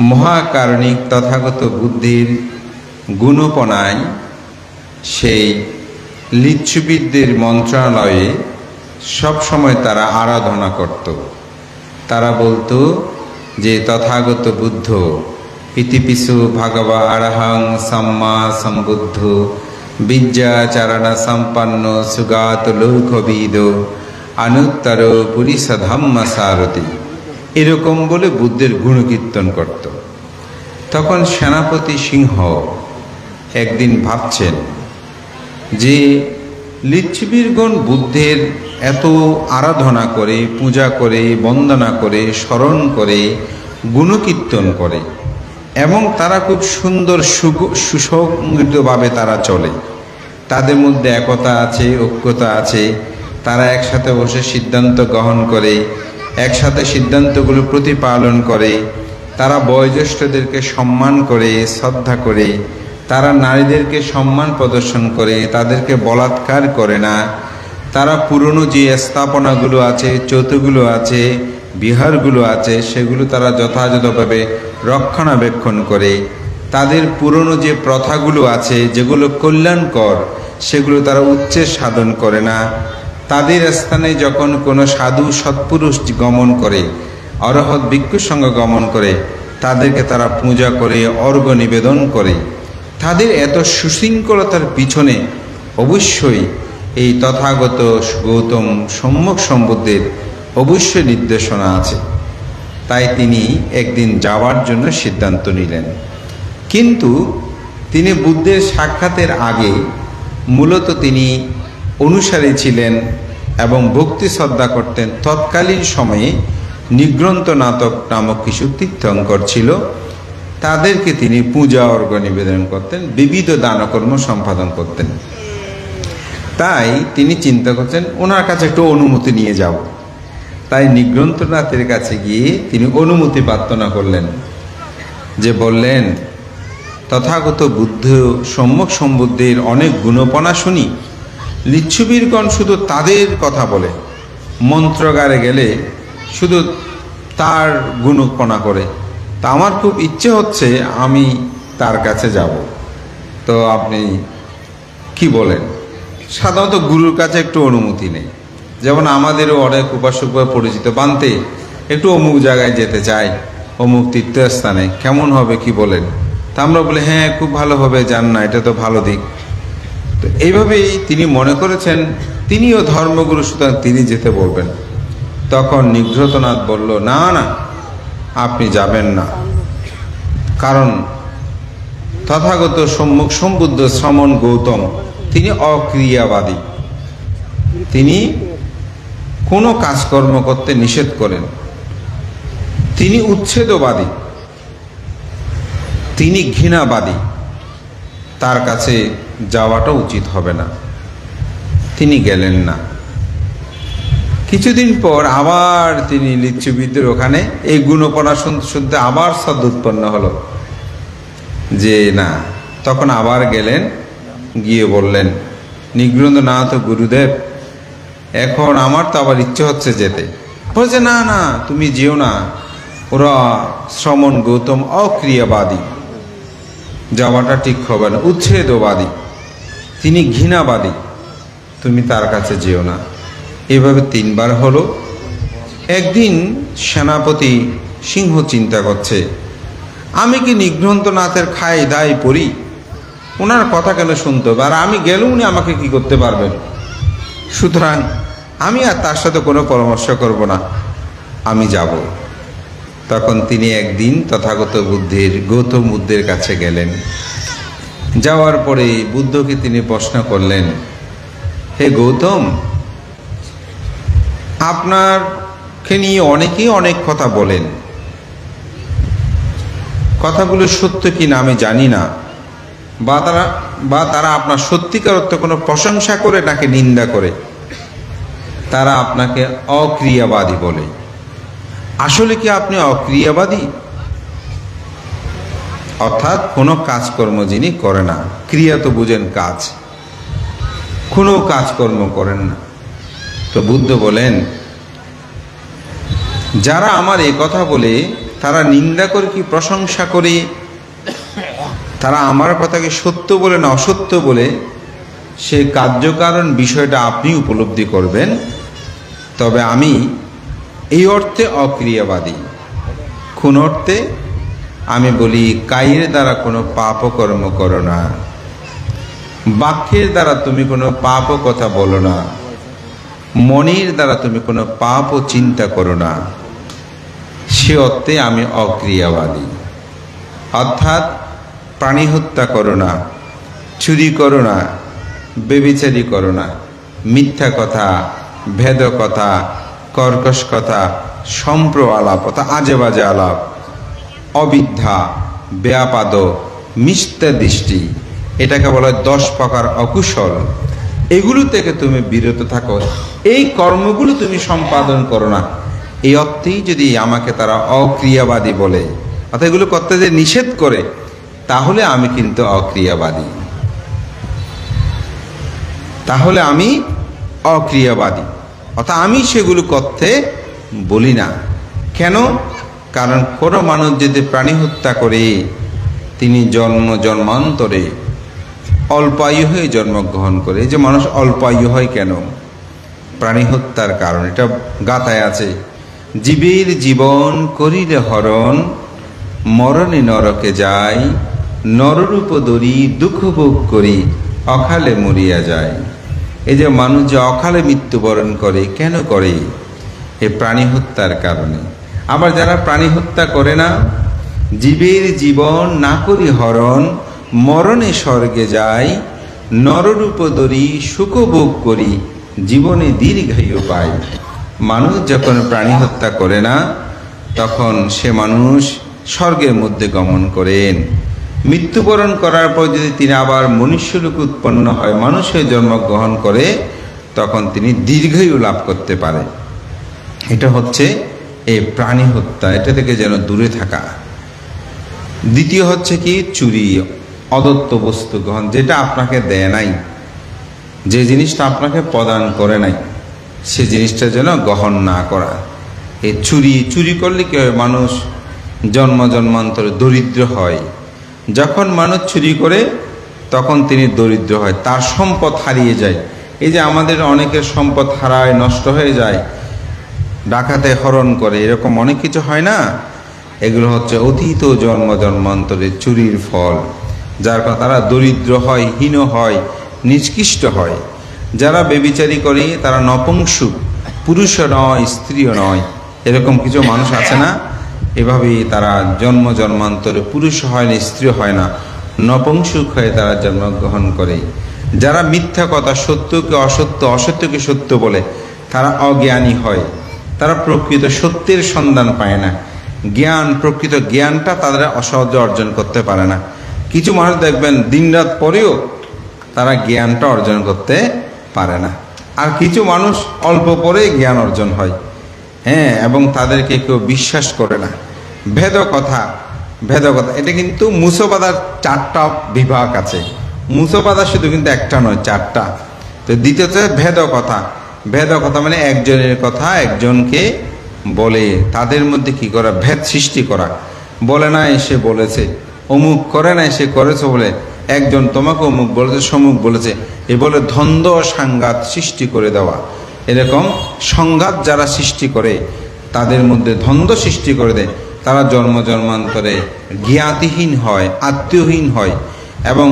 মহাকারণিক তথাগত বুদ্ধির গুণপনায় সেই লিচ্ছুবিদদের মন্ত্রণালয়ে সবসময় তারা আরাধনা করত। তারা বলতো যে তথাগত বুদ্ধ ইতিপিসু ভগবা আরহং সম্মা সম্বুদ্ধ বিদ্যাচারণ সম্পন্ন সুগাত লোকবিদ অনুত্তর পুরিষ ধম্ম সারথি, এরকম বলে বুদ্ধের গুণকীর্তন করত। তখন সেনাপতি সিংহ একদিন ভাবছেন যে লিচ্ছবীরগণ বুদ্ধের এত আরাধনা করে, পূজা করে, বন্দনা করে, স্মরণ করে, গুণকীর্তন করে এবং তারা খুব সুন্দর সুসংগঠিতভাবে তারা চলে, তাদের মধ্যে একতা আছে, ঐক্যতা আছে, তারা একসাথে বসে সিদ্ধান্ত গ্রহণ করে, একসাথে সিদ্ধান্তগুলো প্রতিপালন করে, তারা বয়োজ্যেষ্ঠদেরকে সম্মান করে, শ্রদ্ধা করে, তারা নারীদেরকে সম্মান প্রদর্শন করে, তাদেরকে বলাৎকার করে না, তারা পুরনো যে স্থাপনাগুলো আছে, চৌতুগুলো আছে, বিহারগুলো আছে, সেগুলো তারা যথাযথভাবে রক্ষণাবেক্ষণ করে, তাদের পুরনো যে প্রথাগুলো আছে যেগুলো কল্যাণকর সেগুলো তারা উচ্চে সাধন করে না, তাদের স্থানে যখন কোনো সাধু সৎপুরুষ গমন করে, অরহৎ ভিক্ষুর সঙ্গে গমন করে, তাদেরকে তারা পূজা করে, অর্ঘ্য নিবেদন করে। তাদের এত সুশৃঙ্খলতার পিছনে অবশ্যই এই তথাগত গৌতম সম্যক সম্বুদ্ধের অবশ্যই নির্দেশনা আছে। তাই তিনি একদিন যাওয়ার জন্য সিদ্ধান্ত নিলেন। কিন্তু তিনি বুদ্ধের সাক্ষাতের আগে মূলত তিনি অনুসারী ছিলেন এবং ভক্তি শ্রদ্ধা করতেন। তৎকালীন সময়ে নিগ্রন্থ নাটক নামক কিছু তীর্থঙ্কর ছিল, তাদেরকে তিনি পূজা অর্ঘ্য নিবেদন করতেন, বিবিধ দানকর্ম সম্পাদন করতেন। তাই তিনি চিন্তা করছেন ওনার কাছে একটু অনুমতি নিয়ে যাব। তাই নিগ্রন্থনাথের কাছে গিয়ে তিনি অনুমতি প্রার্থনা করলেন, যে বললেন তথাগত বুদ্ধ সম্যক সম্বুদ্ধের অনেক গুণপনা শুনি, লিচ্ছুবীরগণ শুধু তাদের কথা বলে, মন্ত্রগারে গেলে শুধু তার গুণপনা করে। তা আমার খুব ইচ্ছে হচ্ছে আমি তার কাছে যাব, তো আপনি কি বলেন? সাধারণত গুরুর কাছে একটু অনুমতি নেই, যেমন আমাদেরও অনেক উপাসক পরিচিত বানতে একটু অমুক জায়গায় যেতে চাই, অমুক তীর্থস্থানে, কেমন হবে কি বলেন? তা আমরা বলি হ্যাঁ খুব ভালো হবে, যান না, এটা তো ভালো দিক। তো এইভাবেই তিনি মনে করেছেন তিনিও ধর্মগুরু, সুতরাং তিনি যেতে বলবেন। তখন নিগ্রতনাথ বলল, না না, আপনি যাবেন না, কারণ তথাগত সম্যক সম্বুদ্ধ শ্রমণ গৌতম তিনি অক্রিয়াবাদী, তিনি কোনো কাজকর্ম করতে নিষেধ করেন, তিনি উচ্ছেদবাদী, তিনি ঘৃণাবাদী, তার কাছে যাওয়াটা উচিত হবে না। তিনি গেলেন না। কিছুদিন পর আবার তিনি লিচ্ছুবিদদের ওখানে এই গুণপনা শুনতে শুনতে আবার শ্রদ্ধা উৎপন্ন হলো, যে না, তখন আবার গেলেন, গিয়ে বললেন নিগ্রন্থনাথ গুরুদেব, এখন আমার তো আবার ইচ্ছে হচ্ছে যেতে। বলছে না না, তুমি যেও না, ওরা শ্রমণ গৌতম অক্রিয়াবাদী, যাওয়াটা ঠিক হবে না, উচ্ছেদবাদী, তিনি ঘৃণাবাদী, তুমি তার কাছে যেও না। এভাবে 3 বার হলো। একদিন সেনাপতি সিংহ চিন্তা করছে, আমি কি নিগ্রন্থনাথের খাই দায় পড়ি, ওনার কথা কেন শুনতে হবে, আর আমি গেলেও উনি আমাকে কি করতে পারবেন, সুতরাং আমি আর তার সাথে কোনো পরামর্শ করব না, আমি যাব। তখন তিনি একদিন তথাগত গৌতম বুদ্ধের কাছে গেলেন। যাওয়ার পরে বুদ্ধকে তিনি প্রশ্ন করলেন, হে গৌতম, আপনাকে নিয়ে অনেকেই অনেক কথা বলেন, কথাগুলো সত্য কি না আমি জানি না, বা তারা আপনার সত্যিকার অর্থে কোনো প্রশংসা করে নাকি নিন্দা করে, তারা আপনাকে অক্রিয়াবাদী বলে। আসলে কি আপনি অক্রিয়াবাদী? অর্থাৎ কোনো কাজকর্ম যিনি করে না, ক্রিয়া তো বুঝেন কাজ, কোনো কাজকর্ম করেন না। তো বুদ্ধ বলেন, যারা আমার এই কথা বলে তারা নিন্দা করে কি প্রশংসা করে, তারা আমার কথাকে সত্য বলে না অসত্য বলে, সে কার্যকারণ বিষয়টা আপনি উপলব্ধি করবেন। তবে আমি এই অর্থে অক্রিয়াবাদী। কোন অর্থে? আমি বলি, কায়ের দ্বারা কোনো পাপকর্ম করো না, বাক্যের দ্বারা তুমি কোনো পাপ কথা বলো না, মনের দ্বারা তুমি কোনো পাপ ও চিন্তা করো না, সে অর্থে আমি অক্রিয়াবাদী। অর্থাৎ প্রাণী হত্যা করো না, চুরি করো না, বেবিচারি করো না, মিথ্যা কথা, ভেদ কথা, কর্কশ কথা, সম্প্র আলাপ অর্থাৎ আজে বাজে আলাপ, অবিদ্যা, ব্যাপাদ, মিথ্যা দৃষ্টি, এটাকে বলা হয় 10 প্রকার অকুশল। এগুলো থেকে তুমি বিরত থাকো, এই কর্মগুলো তুমি সম্পাদন করো না। এই অর্থেই যদি আমাকে তারা অক্রিয়াবাদী বলে, অর্থাৎ এগুলো করতে যে নিষেধ করে, তাহলে আমি কিন্তু অক্রিয়াবাদী, তাহলে আমি অক্রিয়াবাদী, অর্থাৎ আমি সেগুলো করতে বলি না। কেন? কারণ কোনো মানুষ যদি প্রাণী হত্যা করে, তিনি জন্মান্তরে অল্পায়ু হয়ে জন্মগ্রহণ করে। যে মানুষ অল্পায়ু হয় কেন? প্রাণী হত্যার কারণ। এটা গাথায় আছে, জীবের জীবন করিলে হরণ, মরণে নরকে যায়, নররূপ ধরি দুঃখ ভোগ করি, অকালে মরিয়া যায়। এই যে মানুষ যে অকালে মৃত্যুবরণ করে, কেন করে? এই প্রাণী হত্যার কারণে। আবার যারা প্রাণী হত্যা করে না, জীবের জীবন না করি হরণ, মরণে স্বর্গে যায়, নররূপ ধরি সুখ ভোগ করি, জীবনে দীর্ঘায়ু পায়। মানুষ যখন প্রাণী হত্যা করে না, তখন সে মানুষ স্বর্গের মধ্যে গমন করেন। মৃত্যুবরণ করার পর যদি তিনি আবার মনুষ্যরূপে উৎপন্ন হয়, মানুষের জন্মগ্রহণ করে, তখন তিনি দীর্ঘায়ু লাভ করতে পারে। এটা হচ্ছে এই প্রাণী হত্যা, এটা থেকে যেন দূরে থাকা। দ্বিতীয় হচ্ছে কি? চুরি, অদত্ত বস্তু গ্রহণ, যেটা আপনাকে দেয় নাই, যে জিনিসটা আপনাকে প্রদান করে নাই, সে জিনিসটা যেন গ্রহণ না করা। এই চুরি করলে কি হয়? মানুষ জন্মান্তরে দরিদ্র হয়। যখন মানুষ চুরি করে, তখন তিনি দরিদ্র হয়, তার সম্পদ হারিয়ে যায়। এই যে আমাদের অনেকের সম্পদ হারায়, নষ্ট হয়ে যায়, ডাকাতে হরণ করে, এরকম অনেক কিছু হয় না? এগুলো হচ্ছে অতীত জন্মান্তরে চুরির ফল, যার কারণে তারা দরিদ্র হয়, হীন হয়, নিষ্কৃষ্ট হয়। যারা বেবিচারি করে, তারা নপুংসক, পুরুষও নয়, স্ত্রীও নয়, এরকম কিছু মানুষ আছে না? এভাবেই তারা জন্মান্তরে পুরুষ হয় না, স্ত্রী হয় না, নপুংসক হয়ে তারা জন্মগ্রহণ করে। যারা মিথ্যা কথা, সত্যকে অসত্য, অসত্যকে সত্য বলে, তারা অজ্ঞানী হয়, তারা প্রকৃত সত্যের সন্ধান পায় না। জ্ঞান, প্রকৃত জ্ঞানটা তারা অসহজে অর্জন করতে পারে না। কিছু মানুষ দেখবেন দিনরাত পরেও তারা জ্ঞানটা অর্জন করতে পারে না। আর কিছু মানুষ অল্প পরে জ্ঞান অর্জন হয়, হ্যাঁ, এবং তাদেরকে কেউ বিশ্বাস করে না। ভেদ কথা, এটা কিন্তু মুসোবাদার 4টা বিভাগ আছে। মুসোবাদা শুধু কিন্তু একটা নয়, 4টা। তো দ্বিতীয়ত ভেদ কথা মানে একজনের কথা একজনকে বলে, তাদের মধ্যে কি করা? ভেদ সৃষ্টি করা। বলে না এসে বলেছে, অমুক করে না এসে করেছে বলে, একজন তোমাকে অমুক বলেছে, সমুক বলেছে, এ বলে দ্বন্দ্ব সংঘাত সৃষ্টি করে দেওয়া। এরকম সংঘাত যারা সৃষ্টি করে, তাদের মধ্যে দ্বন্দ্ব সৃষ্টি করে দেয়, তারা জন্মান্তরে জ্ঞাতিহীন হয়, আত্মীয়হীন হয়, এবং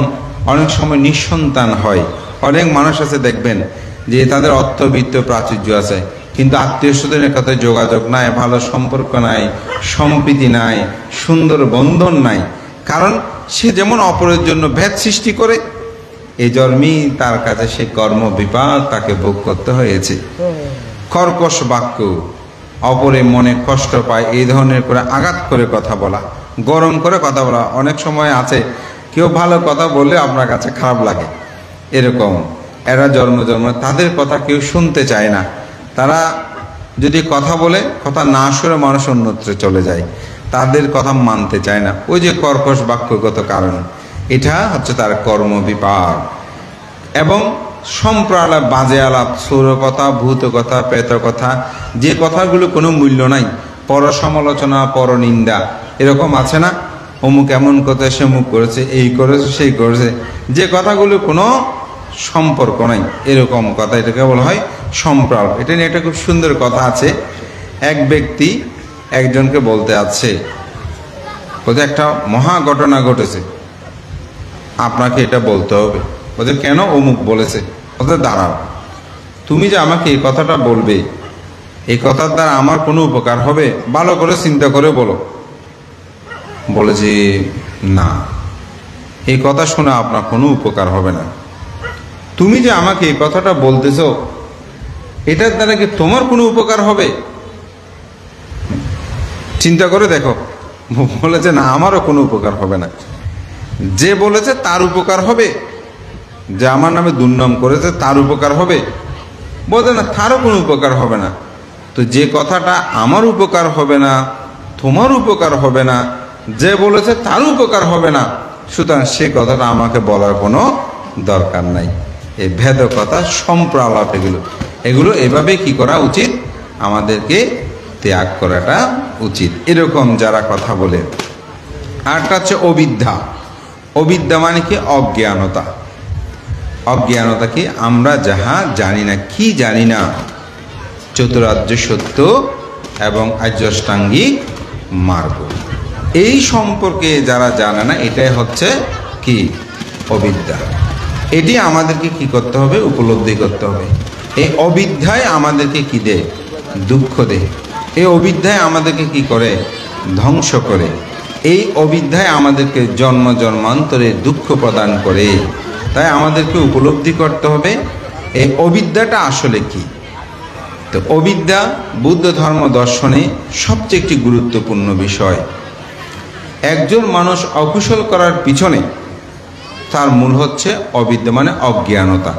অনেক সময় নিঃসন্তান হয়। অনেক মানুষ আছে দেখবেন যে তাদের অর্থবিত্ত প্রাচুর্য আছে, কিন্তু আত্মীয় স্বজনের সাথে যোগাযোগ নাই, ভালো সম্পর্ক নাই, সম্প্রীতি নাই, সুন্দর বন্ধন নাই। কারণ সে যেমন অপরের জন্য ভেদ সৃষ্টি করে, এই জন্মেই তার কাছে সে কর্ম বিপাক তাকে ভোগ করতে হয়েছে। কর্কশ বাক্য, অপরে মনে কষ্ট পায়, এই ধরনের করে আঘাত করে কথা বলা, গরম করে কথা বলা। অনেক সময় আছে কেউ ভালো কথা বললে আপনার কাছে খারাপ লাগে, এরকম এরা জন্ম তাদের কথা কেউ শুনতে চায় না। তারা যদি কথা বলে, কথা না শুনে মানুষ অন্যত্র চলে যায়, তাদের কথা মানতে চায় না। ওই যে কর্কশ বাক্যগত কারণ, এটা হচ্ছে তার কর্ম বিপাক। এবং সম্প্রালাপ, বাজে আলাপ, সৌর কথা, ভূত কথা, প্রেত কথা, যে কথাগুলো কোনো মূল্য নাই, পর সমালোচনা, পর নিন্দা, এরকম আছে না? অমুক এমন কথা, সে মুখ করেছে, এই করেছে, সেই করেছে, যে কথাগুলো কোনো সম্পর্ক নাই, এরকম কথা, এটাকে বলা হয় সম্প্রলাপ। এটা নিয়ে একটা খুব সুন্দর কথা আছে। এক ব্যক্তি একজনকে বলতে আছে, বলতে একটা মহা ঘটনা ঘটেছে, আপনাকে এটা বলতে হবে। বলতে কেন? অমুক বলেছে। বলতে দাঁড়াও, তুমি যে আমাকে এই কথাটা বলবে, এই কথার দ্বারা আমার কোনো উপকার হবে? ভালো করে চিন্তা করে বলো। বলে যে না, এই কথা শুনে আপনার কোনো উপকার হবে না। তুমি যে আমাকে এই কথাটা বলতেছো, এটার দ্বারা কি তোমার কোনো উপকার হবে? চিন্তা করে দেখো। বলেছে না, আমারও কোনো উপকার হবে না। যে বলেছে তার উপকার হবে, যে আমার নামে দুর্নাম করেছে তার উপকার হবে? বলতে না, তারও কোনো উপকার হবে না। তো যে কথাটা আমার উপকার হবে না, তোমার উপকার হবে না, যে বলেছে তার উপকার হবে না, সুতরাং সে কথাটা আমাকে বলার কোনো দরকার নাই। এই ভেদ কথা, সম্প্রলাপ, এগুলো এভাবে কি করা উচিত? আমাদেরকে ত্যাগ করাটা উচিত। এরকম যারা কথা বলে। আরটা হচ্ছে অবিদ্যা। অবিদ্যা মানে কি? অজ্ঞানতা। অজ্ঞানতা কি? আমরা যাহা জানি না। কি জানি না? চতুরার্য সত্য এবং আর্যাষ্টাঙ্গিক মার্গ, এই সম্পর্কে যারা জানে না, এটাই হচ্ছে কি? অবিদ্যা। এটি আমাদেরকে কি করতে হবে? উপলব্ধি করতে হবে। এই অবিদ্যায় আমাদেরকে কি দেয়? দুঃখ দেয়। এই অবিদ্যায় আমাদেরকে কি করে? ধ্বংস করে। এই অবিদ্যায় আমাদেরকে জন্ম জন্মান্তরে দুঃখ প্রদান করে। তাই আমাদেরকে উপলব্ধি করতে হবে এই অবিদ্যাটা আসলে কি। তো অবিদ্যা বুদ্ধ ধর্ম দর্শনে সবচেয়ে একটি গুরুত্বপূর্ণ বিষয়। একজন মানুষ অকুশল করার পিছনে তার মূল হচ্ছে অবিদ্যা, মানে অজ্ঞানতা।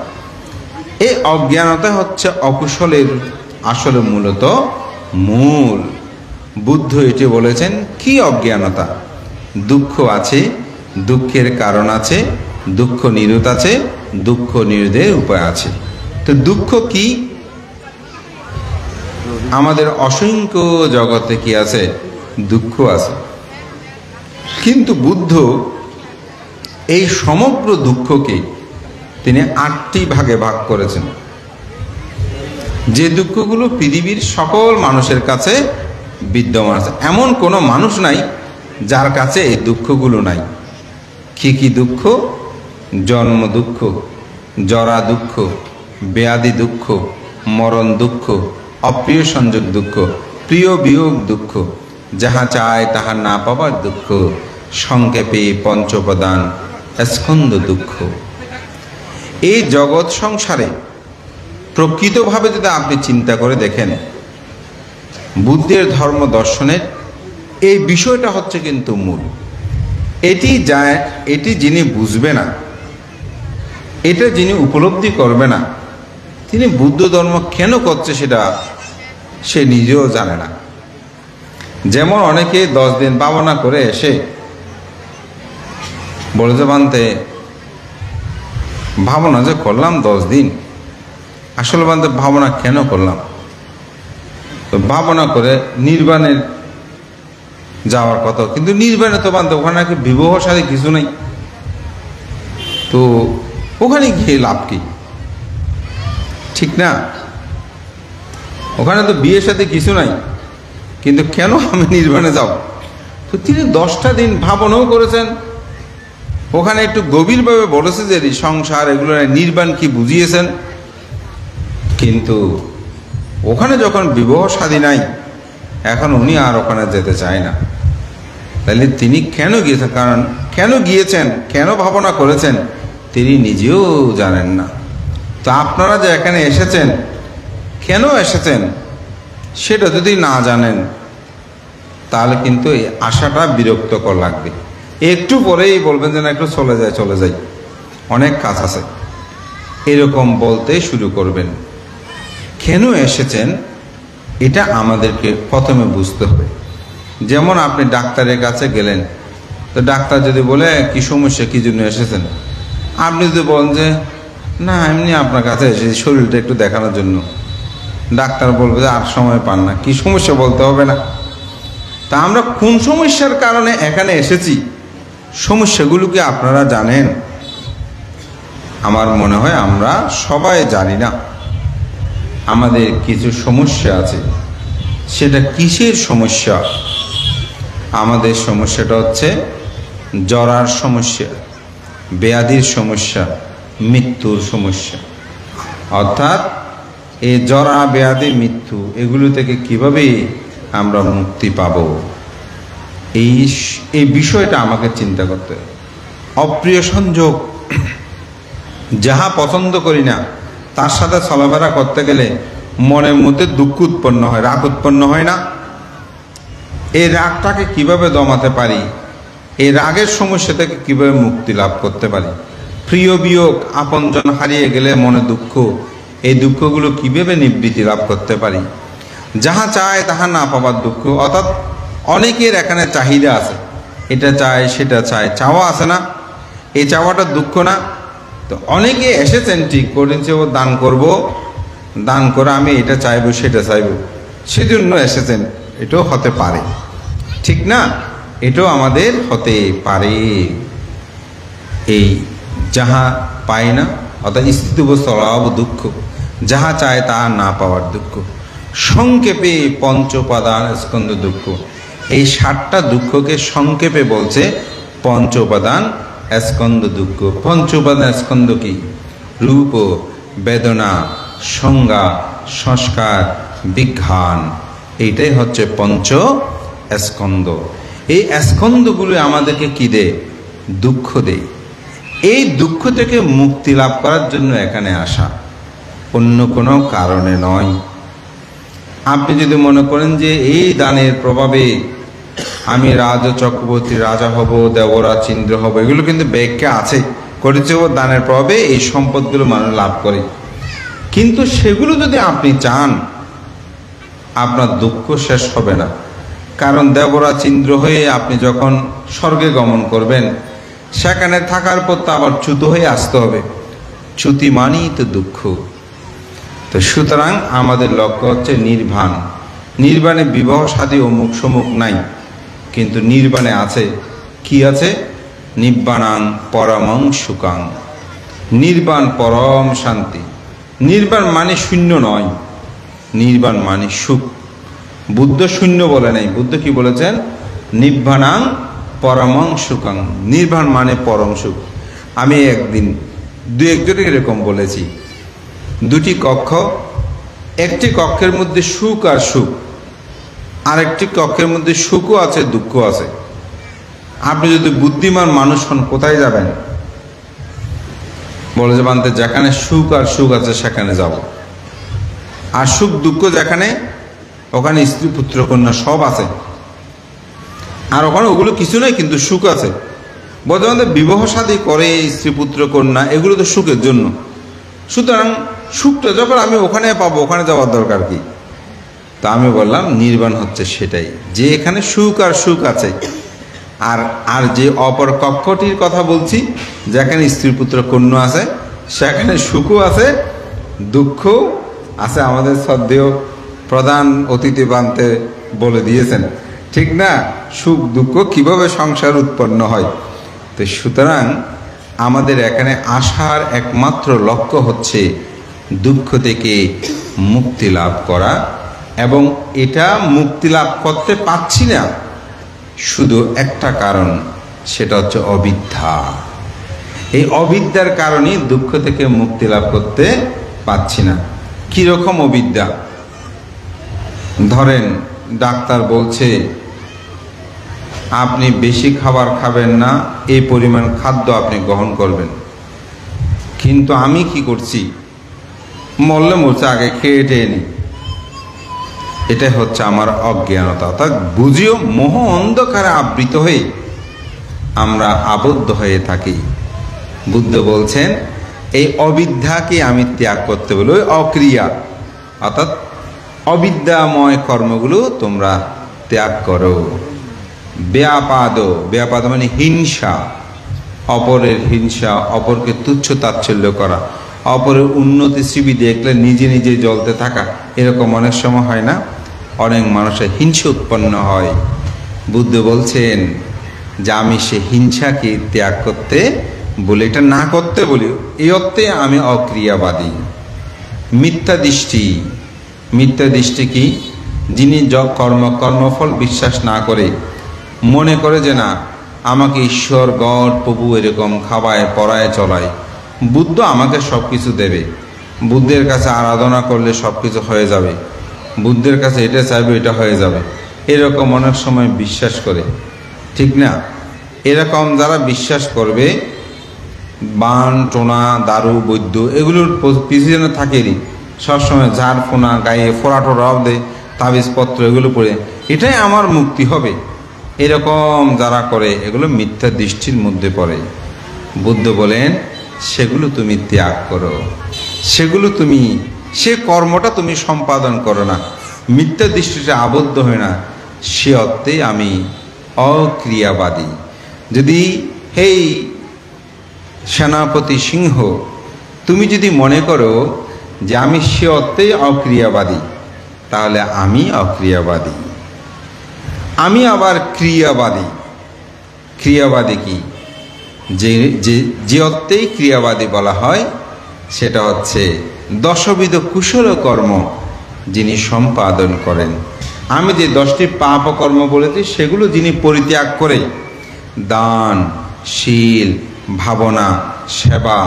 এই অজ্ঞানতা হচ্ছে অকুশলের আসলে মূলত মূল। বুদ্ধ এটি বলেছেন। কি অজ্ঞানতা? দুঃখ আছে, দুঃখের কারণ আছে, দুঃখ নিরোধ আছে, দুঃখ নিরোধের উপায় আছে। তো দুঃখ কি? আমাদের অসংখ্য জগতে কি আছে? দুঃখ আছে। কিন্তু বুদ্ধ এই সমগ্র দুঃখকে তিনি 8টি ভাগে ভাগ করেছেন, যে দুঃখগুলো পৃথিবীর সকল মানুষের কাছে বিদ্যমান আছে। এমন কোনো মানুষ নাই যার কাছে এই দুঃখগুলো নাই। কি কি দুঃখ? জন্ম দুঃখ, জরা দুঃখ, ব্যাধি দুঃখ, মরণ দুঃখ, অপ্রিয় সংযোগ দুঃখ, প্রিয় বিয়োগ দুঃখ, যাহা চায় তাহা না পাবার দুঃখ, সংক্ষেপে পঞ্চপ্রদান স্কন্ধ দুঃখ। এই জগৎ সংসারে প্রকৃতভাবে যদি আপনি চিন্তা করে দেখেন, বুদ্ধের ধর্ম দর্শনের এই বিষয়টা হচ্ছে কিন্তু মূল। এটি যিনি বুঝবে না, এটা যিনি উপলব্ধি করবে না, তিনি বুদ্ধ ধর্ম কেন করছে সেটা সে নিজেও জানে না। যেমন অনেকে 10 দিন ভাবনা করে এসে বলে যে বানতে ভাবনা যে করলাম 10 দিন, আসলে বানতে ভাবনা কেন করলাম? তো ভাবনা করে নির্বাণের যাওয়ার কথা, কিন্তু নির্বাণে তো বানতে ওখানে নাকি বিবাহ সাথে কিছু নেই, তো ওখানে গিয়ে লাভ কি? ঠিক না? ওখানে তো বিয়ের সাথে কিছু নাই, কিন্তু কেন আমি নির্বাণে যাব? তো তিনি 10টা দিন ভাবনাও করেছেন, ওখানে একটু গভীরভাবে বলেছে যে সংসার এগুলো নির্বাণ কি বুঝিয়েছেন, কিন্তু ওখানে যখন বিবাহ শাদী নাই, এখন উনি আর ওখানে যেতে চায় না। তাহলে তিনি কেন গিয়েছেন? কারণ কেন গিয়েছেন, কেন ভাবনা করেছেন, তিনি নিজেও জানেন না। তো আপনারা যে এখানে এসেছেন, কেন এসেছেন সেটা যদি না জানেন, তাহলে কিন্তু এই আশাটা বিরক্তকর লাগবে। একটু পরেই বলবেন যে না, একটু চলে যাই, অনেক কাজ আছে, এরকম বলতে শুরু করবেন। কেন এসেছেন এটা আমাদেরকে প্রথমে বুঝতে হবে। যেমন আপনি ডাক্তারের কাছে গেলেন, তো ডাক্তার যদি বলে কি সমস্যা, কি জন্য এসেছেন, আপনি যদি বলেন যে না এমনি আপনার কাছে এসেছি শরীরটা একটু দেখানোর জন্য, ডাক্তার বলবে যে আর সময় পান না, কি সমস্যা বলতে হবে না। তা আমরা কোন সমস্যার কারণে এখানে এসেছি, সমস্যাগুলো কি আপনারা জানেন? আমার মনে হয় আমরা সবাই জানি না। আমাদের কিছু সমস্যা আছে। সেটা কিসের সমস্যা? আমাদের সমস্যাটা হচ্ছে জরার সমস্যা, ব্যাধির সমস্যা, মৃত্যুর সমস্যা। অর্থাৎ এই জরা, ব্যাধি, মৃত্যু এগুলো থেকে কিভাবে আমরা মুক্তি পাব, এই বিষয়টা আমাকে চিন্তা করতে হবে। অপ্রিয় সংযোগ, যাহা পছন্দ করি না তার সাথে চলাফেরা করতে গেলে মনের মধ্যে দুঃখ উৎপন্ন হয়, রাগ উৎপন্ন হয় না? এই রাগটাকে কিভাবে দমাতে পারি? এই রাগের সমস্যা থেকে কিভাবে মুক্তি লাভ করতে পারি? প্রিয় বিয়োগ, আপনজন হারিয়ে গেলে মনে দুঃখ, এই দুঃখগুলো কিভাবে নিবৃত্তি লাভ করতে পারি? যাহা চায় তাহা না পাবার দুঃখ, অর্থাৎ অনেকের এখানে চাহিদা আছে, এটা চায় সেটা চায়, চাওয়া আছে না? এই চাওয়াটা দুঃখ না? তো অনেকে এসেছেন, ঠিক করেছে ও দান করব, দান করে আমি এটা চাইবো সেটা চাইবো, সেজন্য এসেছেন। এটাও হতে পারে, ঠিক না? এটাও আমাদের হতে পারে। এই যাহা পায় না, অর্থাৎ স্থিত স্বভাব দুঃখ, যাহা চায় তাহা না পাওয়ার দুঃখ। সংক্ষেপে পঞ্চোপাদান স্কন্ধ দুঃখ। এই 7টা দুঃখকে সংক্ষেপে বলছে পঞ্চোপাদান স্কন্ধ দুঃখ। পঞ্চোপাদান স্কন্ধ কি? রূপ, বেদনা, সংজ্ঞা, সংস্কার, বিজ্ঞান। এইটাই হচ্ছে পঞ্চ স্কন্ধ। এই স্কন্ধগুলো আমাদেরকে কি দেয়? দুঃখ দেয়। এই দুঃখ থেকে মুক্তি লাভ করার জন্য এখানে আসা, অন্য কোনো কারণে নয়। আপনি যদি মনে করেন যে এই দানের প্রভাবে আমি রাজা চক্রবর্তী রাজা হব, দেবরাজ ইন্দ্র হব, এগুলো কিন্তু ব্যাখ্যা আছে, করেছে ও দানের প্রভাবে এই সম্পদগুলো মানুষ লাভ করে। কিন্তু সেগুলো যদি আপনি চান, আপনার দুঃখ শেষ হবে না। কারণ দেবরাজ ইন্দ্র হয়ে আপনি যখন স্বর্গে গমন করবেন, সেখানে থাকার পর তো আবার চ্যুত হয়ে আসতে হবে। চ্যুতি মানেই তো দুঃখ। তো সুতরাং আমাদের লক্ষ্য হচ্ছে নির্বাণ। নির্বাণে বিবাহ শাদী অমুক সমুক নাই, কিন্তু নির্বাণে আছে কি আছে? নিব্বাণাং পরমং সুখাং। নির্বাণ পরম শান্তি। নির্বাণ মানে শূন্য নয়, নির্বাণ মানে সুখ। বুদ্ধ শূন্য বলে নাই, বুদ্ধ কি বলেছেন? নিব্বাণাং পরমং সুখাং। নির্বাণ মানে পরম সুখ। আমি একদিন দু একজনে এরকম বলেছি, দুটি কক্ষ, একটি কক্ষের মধ্যে সুখ আর সুখ, আরেকটি কক্ষের মধ্যে সুখও আছে দুঃখ আছে। আপনি যদি বুদ্ধিমান মানুষ হন কোথায় যাবেন? বলে যে বানতে যেখানে সুখ আর সুখ আছে সেখানে যাব। আর সুখ দুঃখ যেখানে, ওখানে স্ত্রী পুত্র কন্যা সব আছে। আর ওখানে ওগুলো কিছু নেই, কিন্তু সুখ আছে। বর্তমানে বিবাহ শাদী করে স্ত্রী পুত্র কন্যা, এগুলো তো সুখের জন্য। সুতরাং সুখটা যখন আমি ওখানে পাবো, ওখানে যাওয়ার দরকার কি? তা আমি বললাম নির্বাণ হচ্ছে সেটাই, যে এখানে সুখ আর সুখ আছে। আর যে অপর কক্ষটির কথা বলছি, যেখানে স্ত্রী পুত্র কন্যা আছে, সেখানে সুখও আছে দুঃখ আছে। আমাদের শ্রদ্ধেয় প্রধান অতিথি বানতে বলে দিয়েছেন, ঠিক না? সুখ দুঃখ কিভাবে সংসার উৎপন্ন হয়। তো সুতরাং আমাদের এখানে আসার একমাত্র লক্ষ্য হচ্ছে দুঃখ থেকে মুক্তি লাভ করা। এবং এটা মুক্তি লাভ করতে পারছি না শুধু একটা কারণ, সেটা হচ্ছে অবিদ্যা। এই অবিদ্যার কারণেই দুঃখ থেকে মুক্তি লাভ করতে পারছি না। কিরকম অবিদ্যা? ধরেন ডাক্তার বলছে আপনি বেশি খাবার খাবেন না, এই পরিমাণ খাদ্য আপনি গ্রহণ করবেন। কিন্তু আমি কি করছি? মরলে মরছে, আগে খেয়ে টেয়ে নি। এটাই হচ্ছে আমার অজ্ঞানতা। অর্থাৎ বুঝিও মোহ অন্ধকারে আবৃত হয়ে আমরা আবদ্ধ হয়ে থাকি। বুদ্ধ বলছেন এই অবিদ্যাকে আমি ত্যাগ করতে বলি। ওই অক্রিয়া অর্থাৎ অবিদ্যাময় কর্মগুলো তোমরা ত্যাগ করো। ব্যাপাদ, ব্যাপাদ মানে হিংসা, অপরের হিংসা, অপরকে তুচ্ছ তাচ্ছিল্য করা, অপরের উন্নতি ছবি দেখলে নিজে নিজে জ্বলতে থাকা, এরকম অনেক সময় হয় না? অনেক মানুষের হিংসা উৎপন্ন হয়। বুদ্ধ বলছেন যে আমি সে হিংসাকে ত্যাগ করতে বলি, এটা না করতে বলি, এই অর্থে আমি অক্রিয়াবাদী। মিথ্যা দৃষ্টি, মিথ্যা দৃষ্টি কি? যিনি কর্মফল বিশ্বাস না করে, মনে করে যে না আমাকে ঈশ্বর গড প্রভু এরকম খাওয়ায় পড়ায় চলায়, বুদ্ধ আমাকে সব কিছু দেবে, বুদ্ধের কাছে আরাধনা করলে সব কিছু হয়ে যাবে, বুদ্ধের কাছে এটা চাইবে এটা হয়ে যাবে, এরকম অনেক সময় বিশ্বাস করে, ঠিক না? এরকম যারা বিশ্বাস করবে, বান টোনা দারু বৈদ্য এগুলোর পিছনে থাকেনি, সবসময় ঝাড় ফোনা গায়ে ফোড়াটোরাও দেয়, তাবিজপত্র এগুলো পড়ে এটাই আমার মুক্তি হবে, এরকম যারা করে এগুলো মিথ্যা দৃষ্টির মধ্যে পড়ে। বুদ্ধ বলেন সেগুলো তুমি ত্যাগ করো, সেগুলো তুমি সে কর্মটা তুমি সম্পাদন করো না, মিথ্যা দৃষ্টিতে আবদ্ধ হয় না, সে অর্থে আমি অক্রিয়াবাদী। যদি হেই সেনাপতি সিংহ তুমি যদি মনে করো যে আমি সে অর্থেই অক্রিয়াবাদী, তাহলে আমি অক্রিয়াবাদী। আমি আবার ক্রিয়াবাদী। ক্রিয়াবাদী কি? যে অর্থেই ক্রিয়াবাদী বলা হয় সেটা হচ্ছে দশবিধ কুশল কর্ম যিনি সম্পাদন করেন। আমি যে 10টি পাপ কর্ম বলেছি সেগুলো যিনি পরিত্যাগ করে দান, শীল, ভাবনা, সেবা,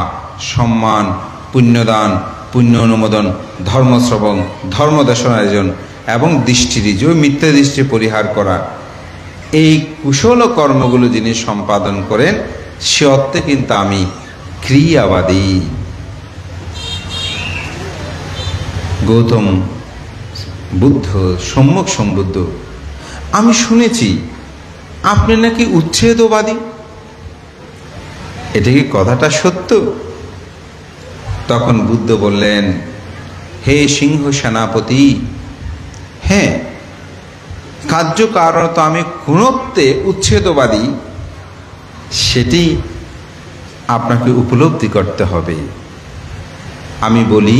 সম্মান, পুণ্যদান, পুণ্য অনুমোদন, ধর্মশ্রবণ, ধর্মদেশনায়োজন এবং দৃষ্টিরিজ, মিথ্যা দৃষ্টি পরিহার করা, এই কুশল কর্মগুলো যিনি সম্পাদন করেন সে অর্থে কিন্তু আমি ক্রিয়াবাদী। গৌতম বুদ্ধ সম্যক সম্বুদ্ধ, আমি শুনেছি আপনি নাকি উচ্ছেদবাদী, এটা কি কথাটা সত্য? তখন বুদ্ধ বললেন, হে সিংহ সেনাপতি, হ্যাঁ, কার্যকারণ তো আমি কোনত্বে উচ্ছেদবাদী, সেটি আপনাকে উপলব্ধি করতে হবে। আমি বলি,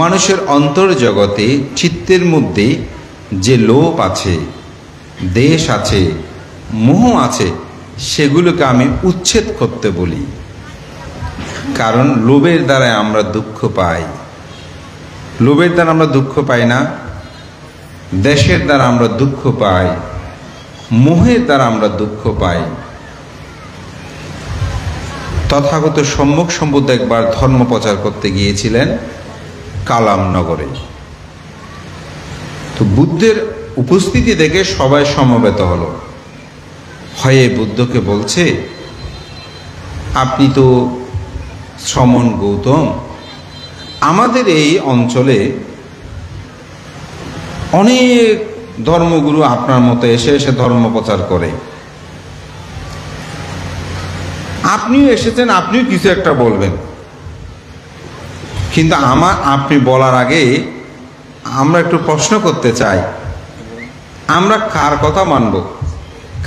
মানুষের অন্তর্জগতে চিত্তের মধ্যে যে লোভ আছে, দেশ আছে, মোহ আছে, সেগুলোকে আমি উচ্ছেদ করতে বলি। কারণ লোভের দ্বারা আমরা দুঃখ পাই। লোভের দ্বারা আমরা দুঃখ পাই না, দেশের দ্বারা আমরা দুঃখ পাই, মোহের দ্বারা আমরা দুঃখ পাই। তথাগত সম্যক সম্বুদ্ধ একবার ধর্ম প্রচার করতে গিয়েছিলেন কালাম নগরে। তো বুদ্ধের উপস্থিতি দেখে সবাই সমবেত হলো, হয়ে বুদ্ধকে বলছে, আপনি তো শ্রমণ গৌতম, আমাদের এই অঞ্চলে অনেক ধর্মগুরু আপনার মতো এসে এসে ধর্ম প্রচার করে, আপনিও এসেছেন, আপনিও কিছু একটা বলবেন, কিন্তু আপনি বলার আগে আমরা একটু প্রশ্ন করতে চাই, আমরা কার কথা মানব?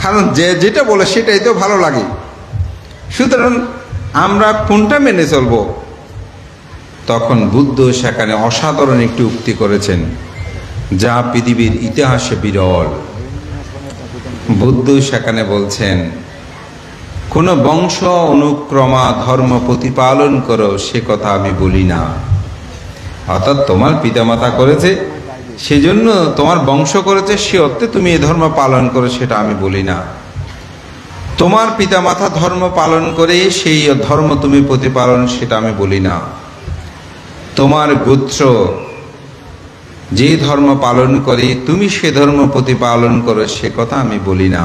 কারণ যেটা বলে সেটাই তো ভালো লাগে, সুতরাং আমরা কোনটা মেনে চলব? তখন বুদ্ধ সেখানে অসাধারণ একটি উক্তি করেছেন, যা পৃথিবীর ইতিহাসে বিরল। বুদ্ধ সেখানে বলছেন, কোন বংশ অনুক্রমা ধর্ম প্রতিপালন করো সে কথা আমি বলি না। অর্থাৎ তোমার পিতামাতা করেছে সেজন্য তোমার বংশ করেছে, সে অর্থে তুমি এই ধর্ম পালন করো সেটা আমি বলি না। তোমার পিতামাতা ধর্ম পালন করে সেই ধর্ম তুমি প্রতিপালন সেটা আমি বলি না। তোমার গোত্র যে ধর্ম পালন করে তুমি সে ধর্ম প্রতিপালন করো সে কথা আমি বলি না।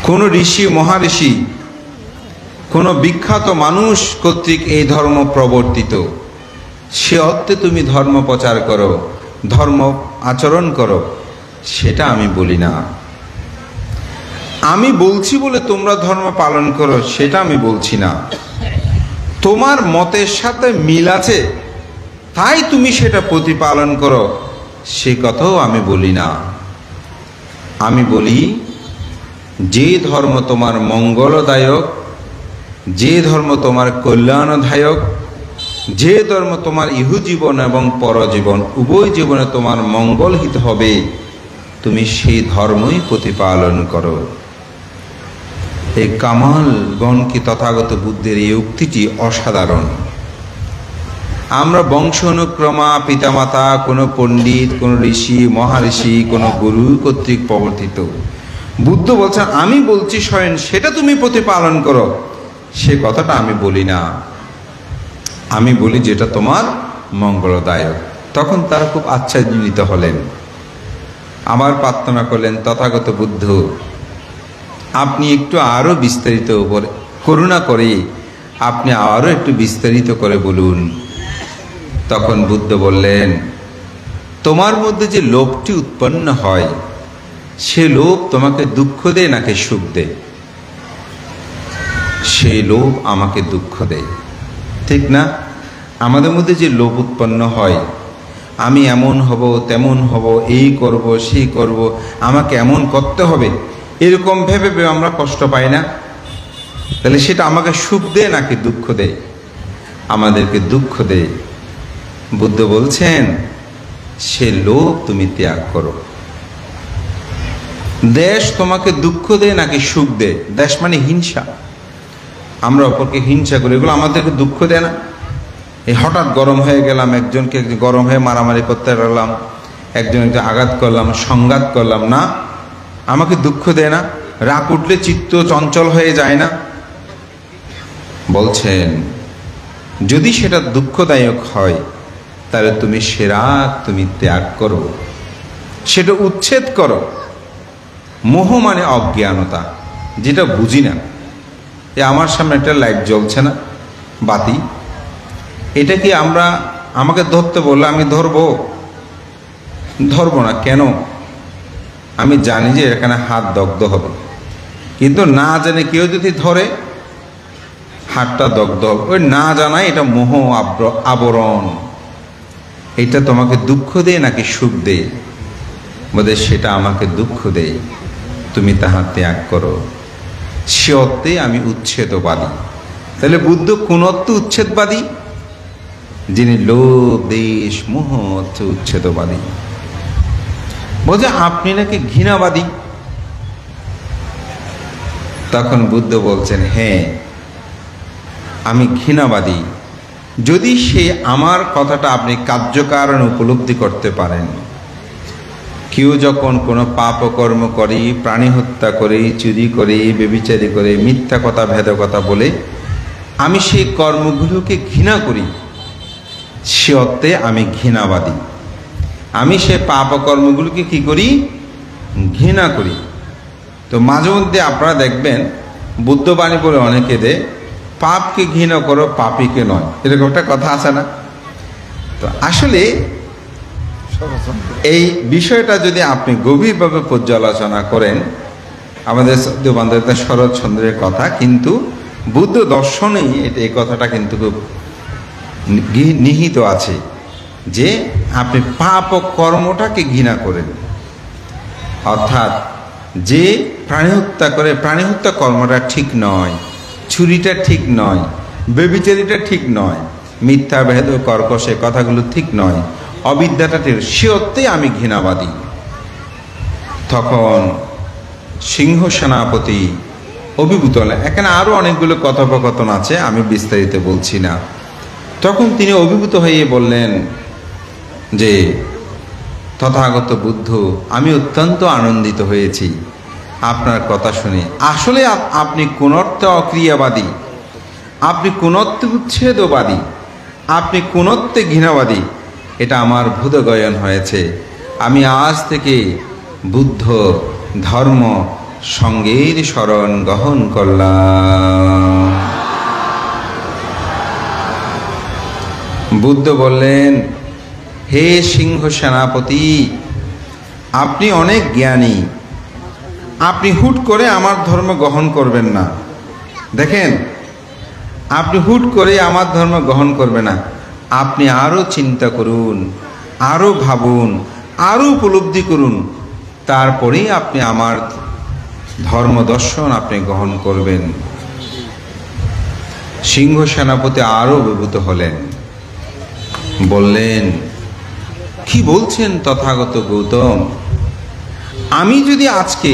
কোন ঋষি মহাঋষি, কোন বিখ্যাত মানুষ কর্তৃক এই ধর্ম প্রবর্তিত, সে অর্থে তুমি ধর্ম প্রচার করো, ধর্ম আচরণ করো, সেটা আমি বলি না। আমি বলছি বলে তোমরা ধর্ম পালন করো সেটা আমি বলছি না। তোমার মতের সাথে মিল আছে তাই তুমি সেটা প্রতিপালন করো সে কথাও আমি বলি না। আমি বলি, যে ধর্ম তোমার মঙ্গলদায়ক, যে ধর্ম তোমার কল্যাণদায়ক, যে ধর্ম তোমার ইহজীবন এবং পরজীবন উভয় জীবনে তোমার মঙ্গলহিত হবে তুমি সেই ধর্মই প্রতিপালন করো। এই কামালগণ কি তথাগত বুদ্ধের এই উক্তিটি অসাধারণ। আমরা বংশ অনুক্রমা পিতামাতা, কোনো পণ্ডিত, কোনো ঋষি মহাঋষি, কোনো গুরু কর্তৃক প্রবর্তিত। বুদ্ধ বলছেন আমি বলছি স্বয়ং সেটা তুমি প্রতিপালন করো। সে কথাটা আমি বলি না, আমি বলি যেটা তোমার মঙ্গলদায়ক। তখন তারা খুব আশ্চর্যান্বিত হলেন, আবার প্রার্থনা করলেন, তথাগত বুদ্ধ আপনি একটু আরো বিস্তারিত করুণা করে আপনি আরো একটু বিস্তারিত করে বলুন। তখন বুদ্ধ বললেন, তোমার মধ্যে যে লোভটি উৎপন্ন হয় সে লোভ তোমাকে দুঃখ দেয় নাকি সুখ দেয়? সেই লোভ আমাকে দুঃখ দেয়, ঠিক না? আমাদের মধ্যে যে লোভ উৎপন্ন হয়, আমি এমন হব তেমন হব, এই করব সেই করব, আমাকে এমন করতে হবে, এরকম ভেবে ভেবে আমরা কষ্ট পাই না? তাহলে সেটা আমাকে সুখ দেয় নাকি দুঃখ দেয়? আমাদেরকে দুঃখ দেয়। বুদ্ধ বলছেন সে লোভ তুমি ত্যাগ করো। দেশ তোমাকে দুঃখ দেয় নাকি সুখ দেয়? দেশ মানে হিংসা, আমরা অপরকে হিংসা করি, এগুলো আমাদেরকে দুঃখ দেয় না? এই হঠাৎ গরম হয়ে গেলাম, একজনকে গরম হয়ে মারামারি করতে লাগলাম, একজনকে আঘাত করলাম, সংঘাত করলাম, না আমাকে দুঃখ দেয় না? রাগ উঠলে চিত্ত চঞ্চল হয়ে যায় না? বলছেন যদি সেটা দুঃখদায়ক হয় তাহলে তুমি সে রাগ তুমি ত্যাগ করো, সেটা উচ্ছেদ করো। মোহ মানে অজ্ঞানতা, যেটা বুঝি না। আমার সামনে একটা লাইট জ্বলছে না, বাতি, এটা কি আমাকে ধরতে বললে আমি ধরবো? ধরবো না। কেন? আমি জানি যে এখানে হাত দগ্ধ হবে, কিন্তু না জানে কেউ যদি ধরে হাতটা দগ্ধ হবে। ওই না জানাই এটা মোহ আবরণ। এটা তোমাকে দুঃখ দেয় নাকি সুখ দেয়? বলে সেটা আমাকে দুঃখ দেয়, তুমি তাহা ত্যাগ করো। সে অর্থে আমি উচ্ছেদবাদী। তাহলে বুদ্ধ কোন অর্থে উচ্ছেদবাদী? যিনি লোভ দেশ মোহ অর্থে উচ্ছেদবাদী। বলছে আপনি নাকি ঘৃণাবাদী। তখন বুদ্ধ বলছেন হ্যাঁ আমি ঘৃণাবাদী, যদি সে আমার কথাটা আপনি কার্যকারণ উপলব্ধি করতে পারেন। কেউ যখন কোনো পাপকর্ম করে, প্রাণী হত্যা করে, চুরি করে, ব্যভিচারী করে, মিথ্যা কথা ভেদ কথা বলে আমি সেই কর্মগুলোকে ঘৃণা করি, সে অর্থে আমি ঘৃণাবাদী। আমি সে পাপকর্মগুলোকে কি করি? ঘৃণা করি। তো মাঝে মধ্যে আপনারা দেখবেন বুদ্ধবাণী বলে অনেকে দেয়, পাপকে ঘৃণা করো পাপীকে নয়, এরকম একটা কথা আছে না? তো আসলে এই বিষয়টা যদি আপনি গভীরভাবে পর্যালোচনা করেন, আমাদের বান্ধবতা শরৎচন্দ্রের কথা, কিন্তু বুদ্ধ দর্শনেই এই কথাটা কিন্তু খুব নিহিত আছে যে আপনি পাপ ও কর্মটাকে ঘৃণা করেন। অর্থাৎ যে প্রাণী হত্যা করে, প্রাণী হত্যা কর্মটা ঠিক নয়, চুরিটা ঠিক নয়, ব্যভিচারীটা ঠিক নয়, মিথ্যা ভেদ কর্কশে কথাগুলো ঠিক নয়, অবিদ্যাটা ঠিক, সে অর্থে আমি ঘৃণাবাদী। তখন সিংহ সেনাপতি অভিভূত হলেন। এখানে আরো অনেকগুলো কথোপকথন আছে, আমি বিস্তারিত বলছি না। তখন তিনি অভিভূত হয়ে বললেন যে তথাগত বুদ্ধ, আমি অত্যন্ত আনন্দিত হয়েছি আপনার কথা শুনে। আসলে আপনি কোন অর্থে অক্রিয়াবাদী, আপনি কোন অর্থে উচ্ছেদবাদী, আপনি কোন অর্থে ঘৃণাবাদী, এটা আমার বোধগম্য হয়েছে। আমি আজ থেকে বুদ্ধ ধর্ম সঙ্গের শরণ গ্রহণ করলাম। বুদ্ধ বললেন, হে সিংহ সেনাপতি, আপনি অনেক জ্ঞানী, আপনি হুট করে আমার ধর্ম গ্রহণ করবেন না। দেখেন, আপনি হুট করে আমার ধর্ম গ্রহণ করবেন না, আপনি আরো চিন্তা করুন, আরো ভাবুন, আরো উপলব্ধি করুন, তারপরেই আপনি আমার ধর্ম দর্শন আপনি গ্রহণ করবেন। সিংহ সেনাপতি আরো অভিভূত হলেন, বললেন, কি বলছেন তথাগত গৌতম? আমি যদি আজকে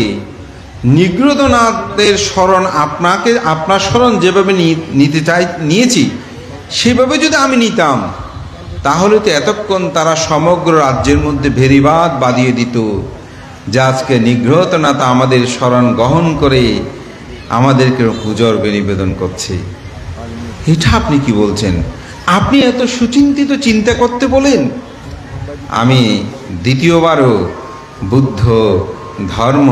নিগ্রোধনাথের শরণ আপনার শরণ যেভাবে নিয়েছি সেভাবে যদি আমি নিতাম, তাহলে তো এতক্ষণ তারা সমগ্র রাজ্যের মধ্যে ভেরিবাদ বাঁধিয়ে দিত যে আজকে নিগ্রহনাথ আমাদের শরণ গ্রহণ করে আমাদেরকে পূজার নিবেদন করছে। এটা আপনি কি বলছেন? আপনি এত সুচিন্তিত চিন্তা করতে বলেন। আমি দ্বিতীয়বারও বুদ্ধ ধর্ম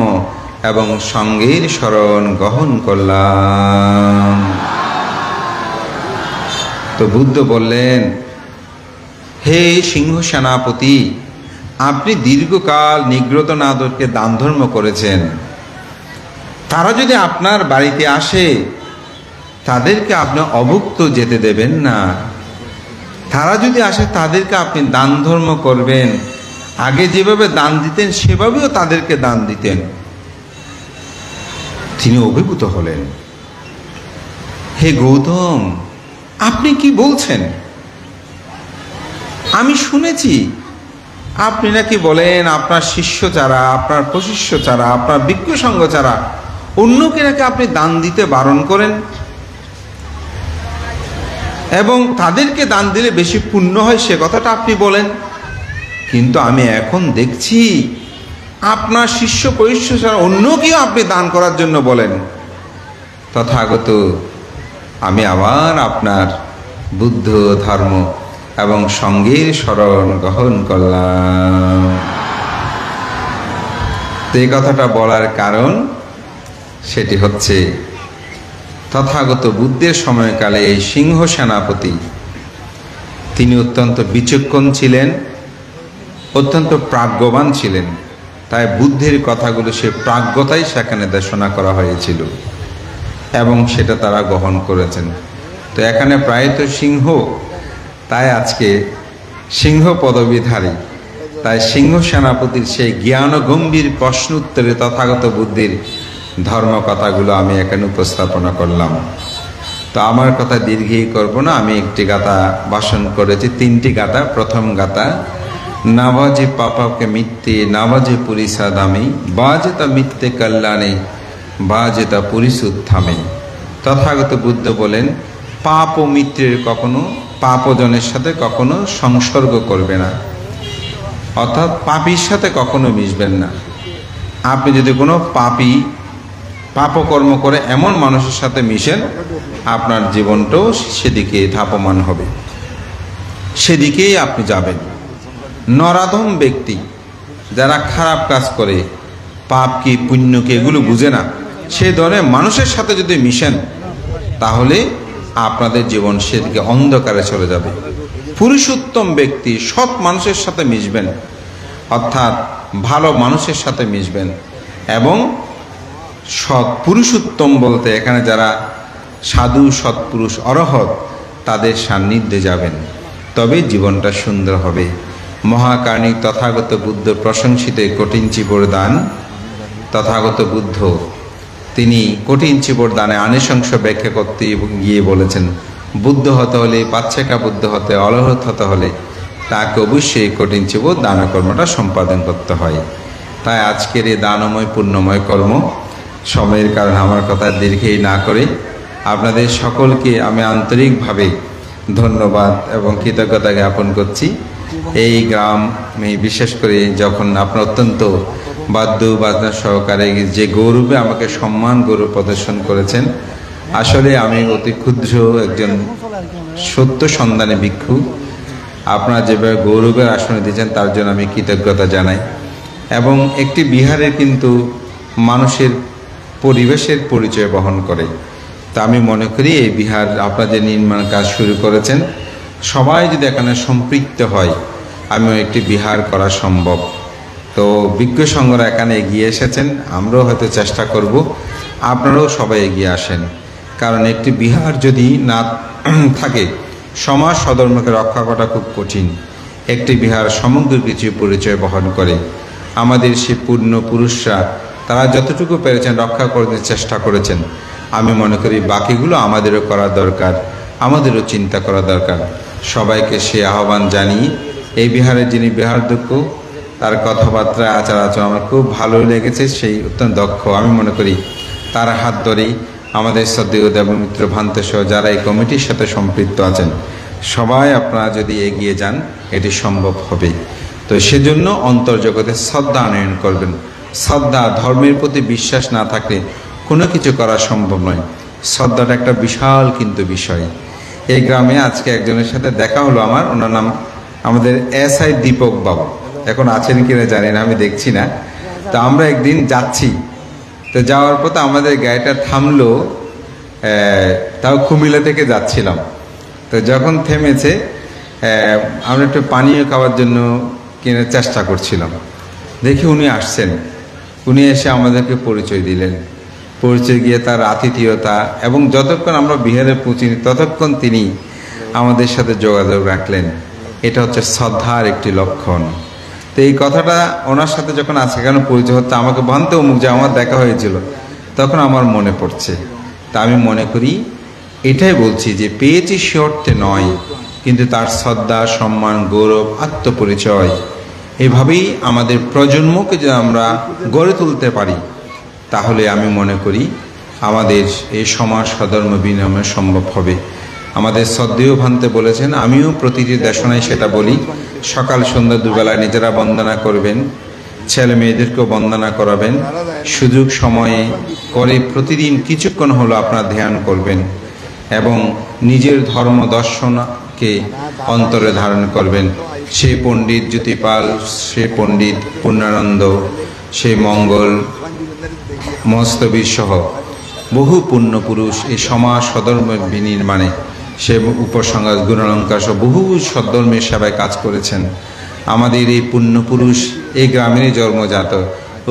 এবং সঙ্গের শরণ গ্রহণ করলাম। তো বুদ্ধ বললেন, হে সিংহ সেনাপতি, আপনি দীর্ঘকাল নিগ্রোধনাথকে দান ধর্ম করেছেন। তারা যদি আপনার বাড়িতে আসে তাদেরকে আপনি অভুক্ত যেতে দেবেন না। তারা যদি আসে তাদেরকে আপনি দান ধর্ম করবেন। আগে যেভাবে দান দিতেন সেভাবেও তাদেরকে দান দিতেন। তিনি অভিভূত হলেন। হে গৌতম, আপনি কি বলছেন? আমি শুনেছি আপনি নাকি বলেন আপনার শিষ্য ছাড়া, আপনার প্রশিষ্য ছাড়া, আপনার ভিক্ষু সঙ্গ ছাড়া অন্যকে নাকি আপনি দান দিতে বারণ করেন এবং তাদেরকে দান দিলে বেশি পুণ্য হয়, সে কথাটা আপনি বলেন। কিন্তু আমি এখন দেখছি আপনার শিষ্য প্রশিষ্য ছাড়া অন্যকেও আপনি দান করার জন্য বলেন। তথাগত, আমি আবার আপনার বুদ্ধ ধর্ম এবং সঙ্গের শরণ গ্রহণ করলাম। এই কথাটা বলার কারণ সেটি হচ্ছে, তথাগত বুদ্ধের সময়কালে এই সিংহ সেনাপতি তিনি অত্যন্ত বিচক্ষণ ছিলেন, অত্যন্ত প্রাজ্ঞবান ছিলেন। তাই বুদ্ধের কথাগুলো সে প্রাজ্ঞতাই সেখানে দেশনা করা হয়েছিল এবং সেটা তারা গ্রহণ করেছেন। তো এখানে প্রায়ত সিংহ, তাই আজকে সিংহ পদবীধারী, তাই সিংহ সেনাপতির সেই জ্ঞান গম্ভীর প্রশ্ন উত্তরে তথাগত বুদ্ধের ধর্ম কথাগুলো আমি এখানে উপস্থাপনা করলাম। তো আমার কথা দীর্ঘই করব না, আমি একটি গাথা ভাষণ করেছি, 3টি গাথা। প্রথম গাথা, নাবাজে পাপাকে মিথ্যে নাবাজে পুরিসাদামে বাজেতা মিথ্যে কল্যাণে বাজেতা পুরিসুত্থামে। তথাগত বুদ্ধ বলেন, পাপ ও মিত্রের কখনো পাপজনের সাথে কখনো সংসর্গ করবে না, অর্থাৎ পাপীর সাথে কখনো মিশবেন না। আপনি যদি কোনো পাপকর্ম করে এমন মানুষের সাথে মিশেন, আপনার জীবনটাও সেদিকে ধাপমান হবে, সেদিকেই আপনি যাবেন। নরাধম ব্যক্তি যারা খারাপ কাজ করে, পাপ কি পুণ্য কি এগুলো বুঝে না, সেই ধরনের মানুষের সাথে যদি মিশেন তাহলে আপনাদের জীবন সেদিকে অন্ধকারে চলে যাবে। পুরুষোত্তম ব্যক্তি সৎ মানুষের সাথে মিশবেন, অর্থাৎ ভালো মানুষের সাথে মিশবেন। এবং সৎ পুরুষোত্তম বলতে এখানে যারা সাধু সৎপুরুষ অরহৎ তাদের সান্নিধ্যে যাবেন, তবে জীবনটা সুন্দর হবে। মহাকার্ণিক তথাগত বুদ্ধ প্রশংসিত কঠিন চিবর দান। তথাগত বুদ্ধ তিনি কঠিন চিবর দানে আনিশংস ব্যাখ্যা করতে গিয়ে বলেছেন, বুদ্ধ হতে হলে, পাচ্ছেকা বুদ্ধ হতে, অলহত হতে হলে তাকে অবশ্যই কঠিন চিবর দান কর্মটা সম্পাদন করতে হয়। তাই আজকের এই দানময় পুণ্যময় কর্ম, সময়ের কারণে আমার কথা দীর্ঘই না করে আপনাদের সকলকে আমি আন্তরিকভাবে ধন্যবাদ এবং কৃতজ্ঞতা জ্ঞাপন করছি। এই গ্রামে বিশেষ করে যখন আপনার অত্যন্ত বাদ্য বাজনা সহকারে যে গৌরবে আমাকে সম্মান গৌরব প্রদর্শন করেছেন, আসলে আমি অতি ক্ষুদ্র একজন সত্য সন্ধানী ভিক্ষু। আপনারা যেভাবে গৌরবের আসনে দিয়েছেন তার জন্য আমি কৃতজ্ঞতা জানাই। এবং একটি বিহারের কিন্তু মানুষের পরিবেশের পরিচয় বহন করে। তা আমি মনে করি এই বিহার আপনারা যে নির্মাণ কাজ শুরু করেছেন, সবাই যদি এখানে সম্পৃক্ত হয়, আমিও একটি বিহার করা সম্ভব। তো বিজ্ঞ সংঘরা এখানে এগিয়ে এসেছেন, আমরাও হয়তো চেষ্টা করব, আপনারাও সবাই এগিয়ে আসেন। কারণ একটি বিহার যদি না থাকে, সমাজ সধর্মকে রক্ষা করা খুব কঠিন। একটি বিহার সমগ্র কিছু পরিচয় বহন করে। আমাদের সেই পূর্ণ পুরুষরা তারা যতটুকু পেরেছেন রক্ষা করতে চেষ্টা করেছেন। আমি মনে করি বাকিগুলো আমাদেরও করা দরকার, আমাদেরও চিন্তা করা দরকার। সবাইকে সে আহ্বান জানিয়ে এই বিহারের যিনি বিহারাধ্যক্ষ তার কথাবার্তা আচার আচরণ আমার খুব ভালো লেগেছে। সেই অত্যন্ত দক্ষ, আমি মনে করি তার হাত ধরেই আমাদের শ্রদ্ধেয় দেবমিত্র ভান্তে সহ যারা এই কমিটির সাথে সম্পৃক্ত আছেন সবাই আপনারা যদি এগিয়ে যান এটি সম্ভব হবে। তো সেজন্য অন্তর্জগতে শ্রদ্ধা আনয়ন করবেন। শ্রদ্ধা, ধর্মের প্রতি বিশ্বাস না থাকলে কোনো কিছু করা সম্ভব নয়। শ্রদ্ধাটা একটা বিশাল কিন্তু বিষয়। এই গ্রামে আজকে একজনের সাথে দেখা হলো আমার, ওনার নাম আমাদের SI দীপক বাবু, এখন আছেন কিনা জানি না, আমি দেখছি না। তো আমরা একদিন যাচ্ছি, তো যাওয়ার পথে আমাদের গাড়িটা থামলো, তাও কুমিল্লা থেকে যাচ্ছিলাম। তো যখন থেমেছে আমরা একটু পানীয় খাওয়ার জন্য কেনার চেষ্টা করছিলাম, দেখি উনি আসছেন। উনি এসে আমাদেরকে পরিচয় দিলেন। পরিচয় গিয়ে তার আতিথেয়তা এবং যতক্ষণ আমরা বিহারে পৌঁছিনি ততক্ষণ তিনি আমাদের সাথে যোগাযোগ রাখলেন। এটা হচ্ছে শ্রদ্ধার একটি লক্ষণ। তো এই কথাটা ওনার সাথে যখন আজকে কেন পরিচয় হচ্ছে, আমাকে ভানতে অমুক যে আমার দেখা হয়েছিল, তখন আমার মনে পড়ছে। তা আমি মনে করি এটাই বলছি যে পেয়েছি সে অর্থে নয়, কিন্তু তার শ্রদ্ধা, সম্মান, গৌরব, আত্মপরিচয়, এভাবেই আমাদের প্রজন্মকে যদি আমরা গড়ে তুলতে পারি তাহলে আমি মনে করি আমাদের এই সমাজ সধর্ম বিনিময় সম্ভব হবে। আমাদের শ্রদ্ধেয় ভান্তে বলেছেন, আমিও প্রতিটি দেশনায় সেটা বলি, সকাল সন্ধ্যা দুবেলায় নিজেরা বন্দনা করবেন, ছেলে মেয়েদেরকেও বন্দনা করাবেন, সুযোগ সময়ে করে প্রতিদিন কিছুক্ষণ হলো আপনারা ধ্যান করবেন এবং নিজের ধর্ম দর্শনকে অন্তরে ধারণ করবেন। সে পণ্ডিত জ্যোতিপাল, সে পণ্ডিত পূর্ণানন্দ, সে মঙ্গল মস্তবীর সহ বহু পুণ্যপুরুষ এই সমাজ সধর্মের বিনির্মাণে, সে উপসংহার গুণালঙ্কার সহ বহু সদ্ধর্মের সেবায় কাজ করেছেন। আমাদের এই পুণ্যপুরুষ এই গ্রামেরই জন্মজাত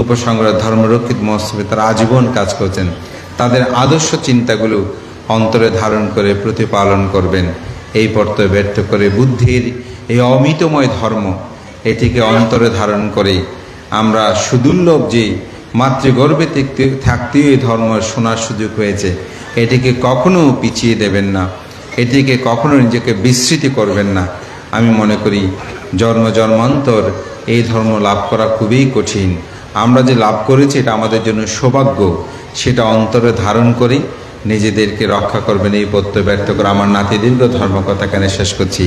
উপসংহার ধর্মরক্ষিত মস্তবে তারা আজীবন কাজ করছেন। তাদের আদর্শ চিন্তাগুলো অন্তরে ধারণ করে প্রতিপালন করবেন। এই পর্ত ব্যর্থ করে বুদ্ধির এই অমিতময় ধর্ম, এটিকে অন্তরে ধারণ করে আমরা সুদুর্লভ যে মাতৃগর্ভে থাকতেও এই ধর্ম শোনার সুযোগ হয়েছে, এটিকে কখনো পিছিয়ে দেবেন না, এটিকে কখনো নিজেকে বিস্মৃতি করবেন না। আমি মনে করি জন্ম জন্মান্তর এই ধর্ম লাভ করা খুবই কঠিন। আমরা যে লাভ করেছি এটা আমাদের জন্য সৌভাগ্য, সেটা অন্তরে ধারণ করে নিজেদেরকে রক্ষা করবেন। এই পত্র ব্যর্থ করে আমার নাতি দীর্ঘ ধর্মকথা কেন শেষ করছি।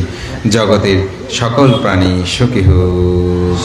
জগতের সকল প্রাণী সুখী হোক।